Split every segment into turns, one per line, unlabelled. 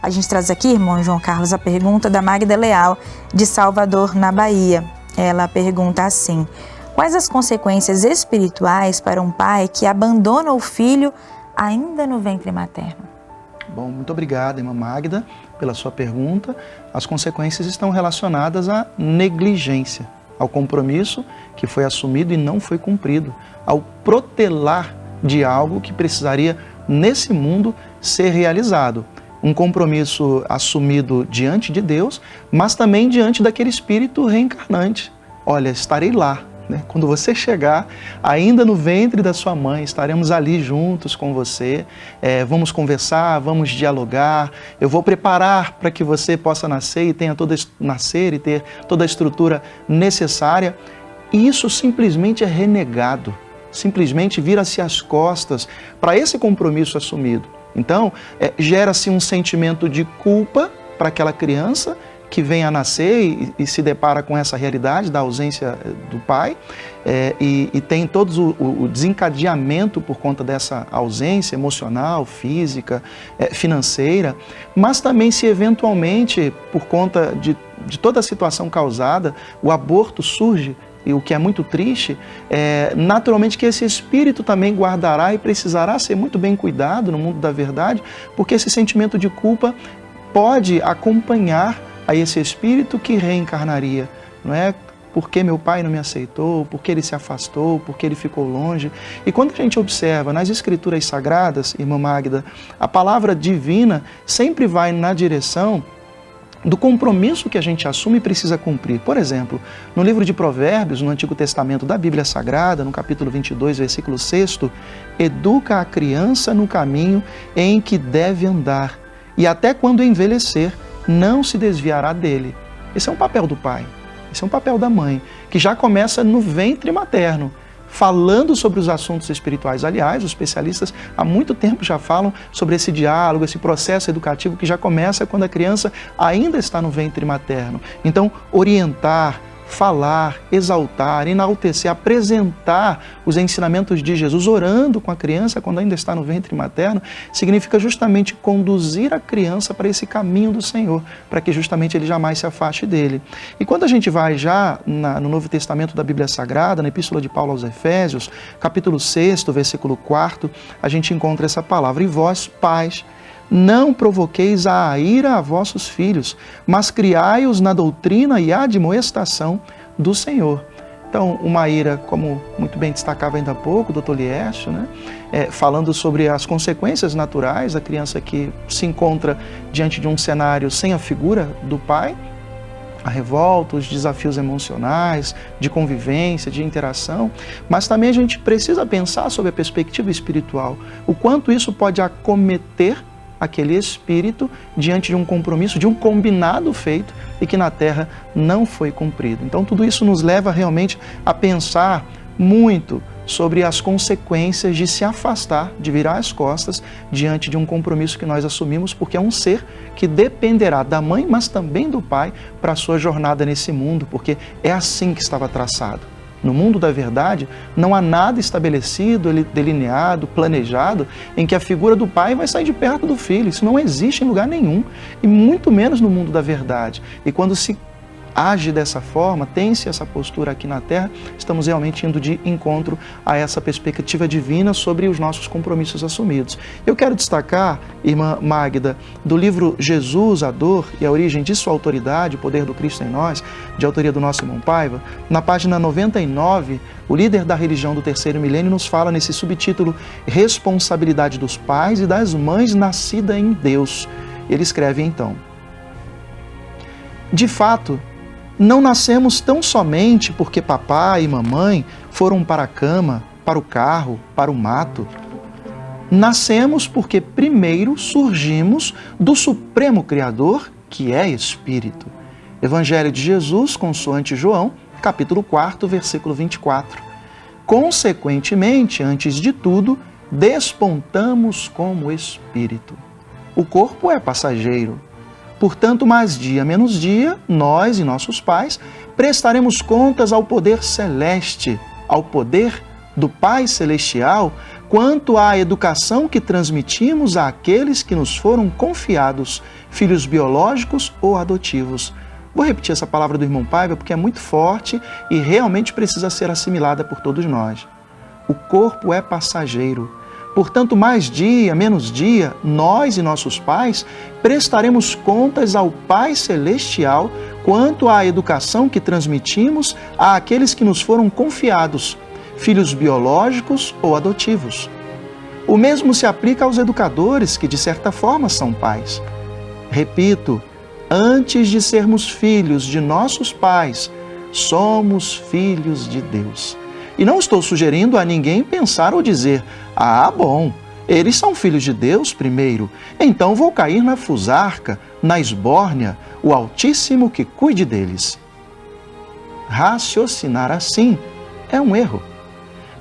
A gente traz aqui, irmão João Carlos, a pergunta da Magda Leal, de Salvador, na Bahia. Ela pergunta assim: quais as consequências espirituais para um pai que abandona o filho ainda no ventre materno?
Bom, muito obrigado, irmã Magda, pela sua pergunta. As consequências estão relacionadas à negligência, ao compromisso que foi assumido e não foi cumprido, ao protelar de algo que precisaria, nesse mundo, ser realizado. Um compromisso assumido diante de Deus, mas também diante daquele espírito reencarnante. Olha, estarei lá. Quando você chegar, ainda no ventre da sua mãe, estaremos ali juntos com você, vamos conversar, vamos dialogar, eu vou preparar para que você possa nascer e ter toda a estrutura necessária. E isso simplesmente é renegado, simplesmente vira-se as costas para esse compromisso assumido. Então, gera-se um sentimento de culpa para aquela criança que vem a nascer e se depara com essa realidade da ausência do pai e tem todo o desencadeamento por conta dessa ausência emocional, física, financeira, mas também se eventualmente, por conta de toda a situação causada, o aborto surge, e o que é muito triste, naturalmente que esse espírito também guardará e precisará ser muito bem cuidado no mundo da verdade, porque esse sentimento de culpa pode acompanhar a esse espírito que reencarnaria, não é? Por que meu pai não me aceitou, por que ele se afastou, por que ele ficou longe. E quando a gente observa nas Escrituras Sagradas, irmã Magda, a palavra divina sempre vai na direção do compromisso que a gente assume e precisa cumprir. Por exemplo, no livro de Provérbios, no Antigo Testamento da Bíblia Sagrada, no capítulo 22, versículo 6, educa a criança no caminho em que deve andar, e até quando envelhecer, não se desviará dele. Esse é um papel do pai, esse é um papel da mãe, que já começa no ventre materno, falando sobre os assuntos espirituais. Aliás, os especialistas há muito tempo já falam sobre esse diálogo, esse processo educativo que já começa quando a criança ainda está no ventre materno. Então, orientar, falar, exaltar, enaltecer, apresentar os ensinamentos de Jesus, orando com a criança quando ainda está no ventre materno, significa justamente conduzir a criança para esse caminho do Senhor, para que justamente ele jamais se afaste dele. E quando a gente vai já no Novo Testamento da Bíblia Sagrada, na Epístola de Paulo aos Efésios, capítulo 6, versículo 4, a gente encontra essa palavra: e vós, pais, não provoqueis a ira a vossos filhos, mas criai-os na doutrina e admoestação do Senhor. Então, uma ira, como muito bem destacava ainda há pouco o Dr. Liércio, falando sobre as consequências naturais da criança que se encontra diante de um cenário sem a figura do pai, a revolta, os desafios emocionais, de convivência, de interação, mas também a gente precisa pensar sobre a perspectiva espiritual, o quanto isso pode acometer aquele espírito diante de um compromisso, de um combinado feito e que na Terra não foi cumprido. Então tudo isso nos leva realmente a pensar muito sobre as consequências de se afastar, de virar as costas diante de um compromisso que nós assumimos, porque é um ser que dependerá da mãe, mas também do pai para a sua jornada nesse mundo, porque é assim que estava traçado. No mundo da verdade, não há nada estabelecido, delineado, planejado, em que a figura do pai vai sair de perto do filho. Isso não existe em lugar nenhum, e muito menos no mundo da verdade. E quando se age dessa forma, tem-se essa postura aqui na Terra, estamos realmente indo de encontro a essa perspectiva divina sobre os nossos compromissos assumidos. Eu quero destacar, irmã Magda, do livro Jesus, a Dor e a Origem de Sua Autoridade, o Poder do Cristo em Nós, de autoria do nosso irmão Paiva, na página 99, o líder da religião do terceiro milênio nos fala nesse subtítulo: Responsabilidade dos pais e das mães nascida em Deus. Ele escreve então: de fato, não nascemos tão somente porque papai e mamãe foram para a cama, para o carro, para o mato. Nascemos porque primeiro surgimos do Supremo Criador, que é Espírito. Evangelho de Jesus, consoante João, capítulo 4, versículo 24. Consequentemente, antes de tudo, despontamos como Espírito. O corpo é passageiro. Portanto, mais dia menos dia, nós e nossos pais prestaremos contas ao poder celeste, ao poder do Pai Celestial, quanto à educação que transmitimos àqueles que nos foram confiados, filhos biológicos ou adotivos. Vou repetir essa palavra do irmão Paiva porque é muito forte e realmente precisa ser assimilada por todos nós. O corpo é passageiro. Portanto, mais dia, menos dia, nós e nossos pais prestaremos contas ao Pai Celestial quanto à educação que transmitimos àqueles que nos foram confiados, filhos biológicos ou adotivos. O mesmo se aplica aos educadores, que de certa forma são pais. Repito, antes de sermos filhos de nossos pais, somos filhos de Deus. E não estou sugerindo a ninguém pensar ou dizer, bom, eles são filhos de Deus primeiro, então vou cair na fusarca, na esbórnia, o Altíssimo que cuide deles. Raciocinar assim é um erro.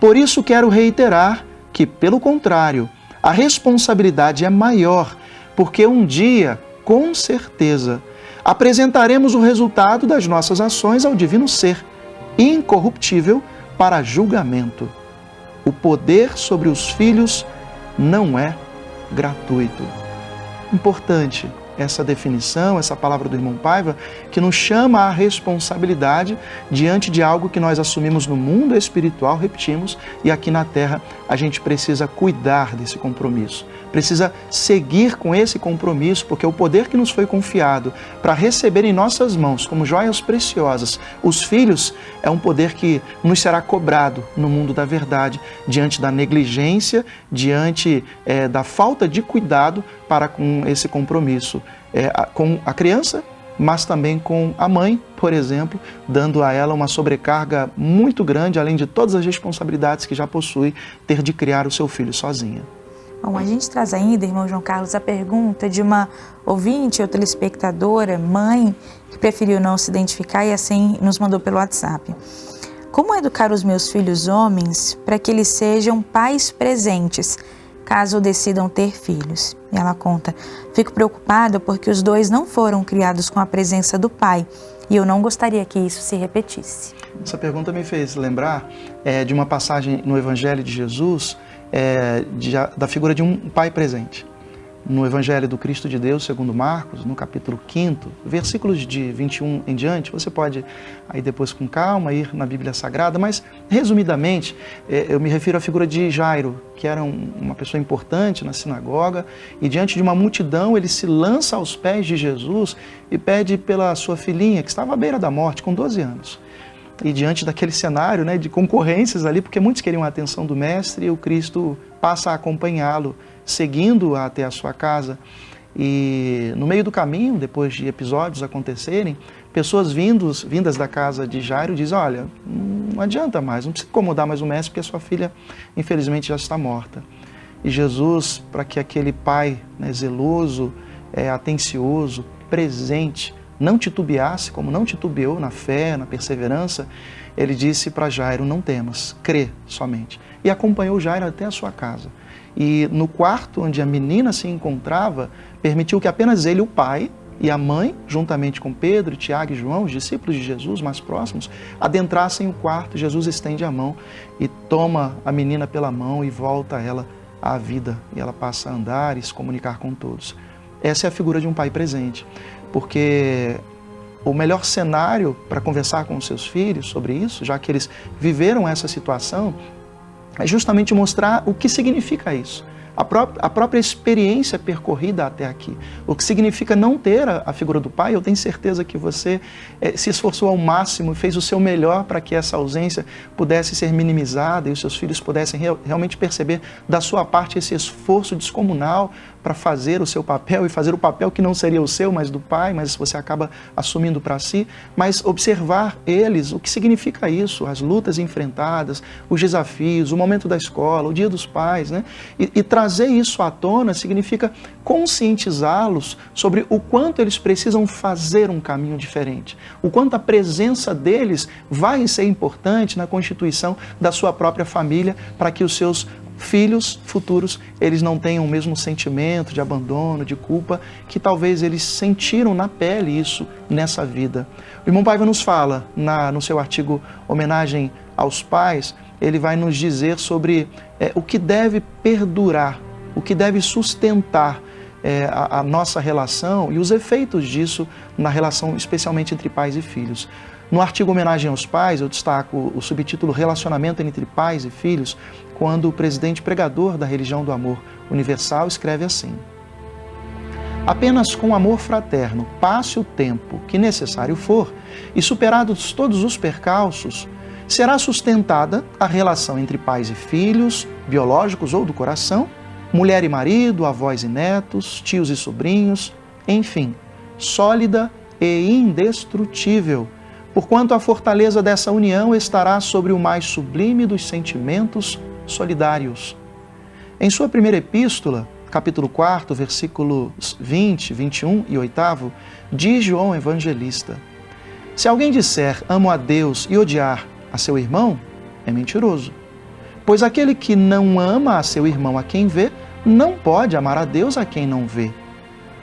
Por isso quero reiterar que, pelo contrário, a responsabilidade é maior, porque um dia, com certeza, apresentaremos o resultado das nossas ações ao Divino Ser, incorruptível, para julgamento. O poder sobre os filhos não é gratuito. Importante essa definição, essa palavra do irmão Paiva, que nos chama à responsabilidade diante de algo que nós assumimos no mundo espiritual, repetimos, e aqui na Terra a gente precisa cuidar desse compromisso. Precisa seguir com esse compromisso, porque o poder que nos foi confiado para receber em nossas mãos, como joias preciosas, os filhos, é um poder que nos será cobrado no mundo da verdade, diante da negligência, diante da falta de cuidado para com esse compromisso. Com a criança, mas também com a mãe, por exemplo, dando a ela uma sobrecarga muito grande, além de todas as responsabilidades que já possui, ter de criar o seu filho sozinha.
Bom, a gente traz ainda, irmão João Carlos, a pergunta de uma ouvinte ou telespectadora, mãe, que preferiu não se identificar e assim nos mandou pelo WhatsApp. Como educar os meus filhos homens para que eles sejam pais presentes, caso decidam ter filhos? E ela conta, fico preocupada porque os dois não foram criados com a presença do pai e eu não gostaria que isso se repetisse.
Essa pergunta me fez lembrar de uma passagem no Evangelho de Jesus, da figura de um pai presente. No Evangelho do Cristo de Deus, segundo Marcos, no capítulo 5, versículos de 21 em diante, você pode aí depois com calma ir na Bíblia Sagrada, mas resumidamente eu me refiro à figura de Jairo, que era uma pessoa importante na sinagoga, e diante de uma multidão ele se lança aos pés de Jesus e pede pela sua filhinha, que estava à beira da morte, com 12 anos. E diante daquele cenário de concorrências ali, porque muitos queriam a atenção do mestre, e o Cristo passa a acompanhá-lo, seguindo até a sua casa. E no meio do caminho, depois de episódios acontecerem, pessoas vindas da casa de Jairo dizem, olha, não adianta mais, não precisa incomodar mais o mestre, porque a sua filha, infelizmente, já está morta. E Jesus, para que aquele pai zeloso, atencioso, presente, não titubeasse, como não titubeou na fé, na perseverança, ele disse para Jairo, não temas, crê somente. E acompanhou Jairo até a sua casa. E no quarto onde a menina se encontrava, permitiu que apenas ele, o pai, e a mãe, juntamente com Pedro, Tiago e João, os discípulos de Jesus mais próximos, adentrassem o quarto. Jesus estende a mão e toma a menina pela mão e volta ela à vida. E ela passa a andar e se comunicar com todos. Essa é a figura de um pai presente. Porque o melhor cenário para conversar com os seus filhos sobre isso, já que eles viveram essa situação, é justamente mostrar o que significa isso. A própria experiência percorrida até aqui. O que significa não ter a figura do pai. Eu tenho certeza que você se esforçou ao máximo, fez o seu melhor para que essa ausência pudesse ser minimizada e os seus filhos pudessem realmente perceber da sua parte esse esforço descomunal para fazer o seu papel e fazer o papel que não seria o seu, mas do pai, mas você acaba assumindo para si. Mas observar eles, o que significa isso, as lutas enfrentadas, os desafios, o momento da escola, o dia dos pais, e trazer isso à tona significa conscientizá-los sobre o quanto eles precisam fazer um caminho diferente, o quanto a presença deles vai ser importante na constituição da sua própria família para que os seus filhos futuros, eles não tenham o mesmo sentimento de abandono, de culpa, que talvez eles sentiram na pele isso nessa vida. O irmão Paiva nos fala, no seu artigo Homenagem aos Pais, ele vai nos dizer sobre o que deve perdurar, o que deve sustentar a nossa relação e os efeitos disso na relação, especialmente entre pais e filhos. No artigo Homenagem aos Pais, eu destaco o subtítulo Relacionamento entre Pais e Filhos, quando o presidente pregador da religião do amor universal escreve assim: apenas com amor fraterno, passe o tempo que necessário for, e superados todos os percalços, será sustentada a relação entre pais e filhos, biológicos ou do coração, mulher e marido, avós e netos, tios e sobrinhos, enfim, sólida e indestrutível, porquanto a fortaleza dessa união estará sobre o mais sublime dos sentimentos solidários. Em sua primeira epístola, capítulo 4, versículos 20, 21 e 8, diz João Evangelista: se alguém disser amo a Deus e odiar a seu irmão, é mentiroso. Pois aquele que não ama a seu irmão a quem vê, não pode amar a Deus a quem não vê.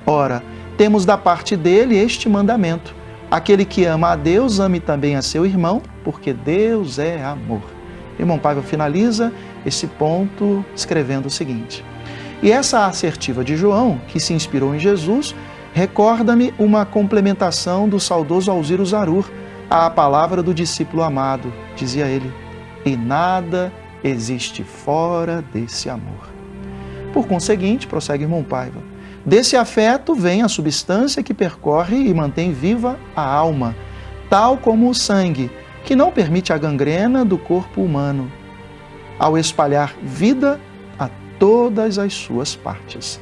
Ora, temos da parte dele este mandamento: aquele que ama a Deus, ame também a seu irmão, porque Deus é amor. Irmão Paiva finaliza esse ponto escrevendo o seguinte: e essa assertiva de João, que se inspirou em Jesus, recorda-me uma complementação do saudoso Alziro Zarur à palavra do discípulo amado. Dizia ele: e nada existe fora desse amor. Por conseguinte, prossegue irmão Paiva, desse afeto vem a substância que percorre e mantém viva a alma, tal como o sangue, que não permite a gangrena do corpo humano, ao espalhar vida a todas as suas partes.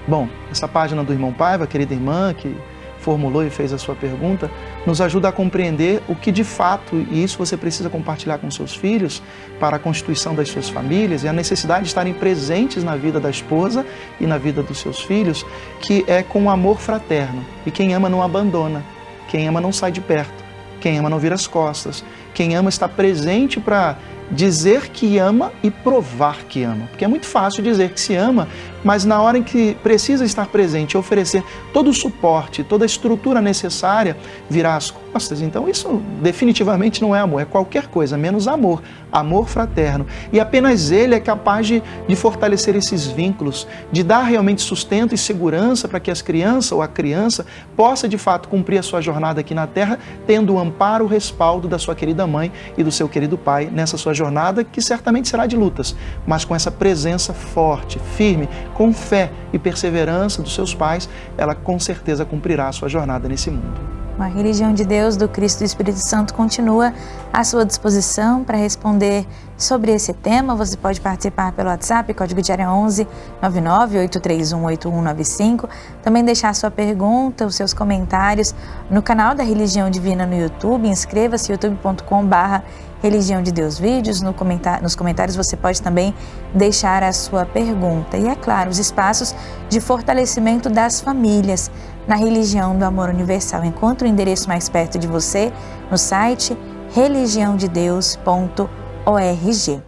Bom, essa página do irmão Paiva, querida irmã, que formulou e fez a sua pergunta, nos ajuda a compreender o que de fato, e isso você precisa compartilhar com seus filhos, para a constituição das suas famílias e a necessidade de estarem presentes na vida da esposa e na vida dos seus filhos, que é com amor fraterno. E quem ama não abandona, quem ama não sai de perto, quem ama não vira as costas, quem ama está presente para dizer que ama e provar que ama. Porque é muito fácil dizer que se ama, mas na hora em que precisa estar presente e oferecer todo o suporte, toda a estrutura necessária, virar as costas. Então isso definitivamente não é amor, é qualquer coisa, menos amor, amor fraterno. E apenas ele é capaz de fortalecer esses vínculos, de dar realmente sustento e segurança para que as crianças ou a criança possa de fato cumprir a sua jornada aqui na Terra, tendo o amparo, o respaldo da sua querida mãe e do seu querido pai nessa sua jornada, que certamente será de lutas, mas com essa presença forte, firme, com fé e perseverança dos seus pais, ela com certeza cumprirá a sua jornada nesse mundo.
A religião de Deus, do Cristo e do Espírito Santo continua à sua disposição para responder sobre esse tema. Você pode participar pelo WhatsApp, código de área 11 99 831 8195. Também deixar sua pergunta, os seus comentários no canal da Religião Divina no YouTube. Inscreva-se, youtube.com/Religião de Deus Vídeos. Nos comentários você pode também deixar a sua pergunta. E é claro, os espaços de fortalecimento das famílias na religião do amor universal. Encontre o endereço mais perto de você no site religiãodedeus.org.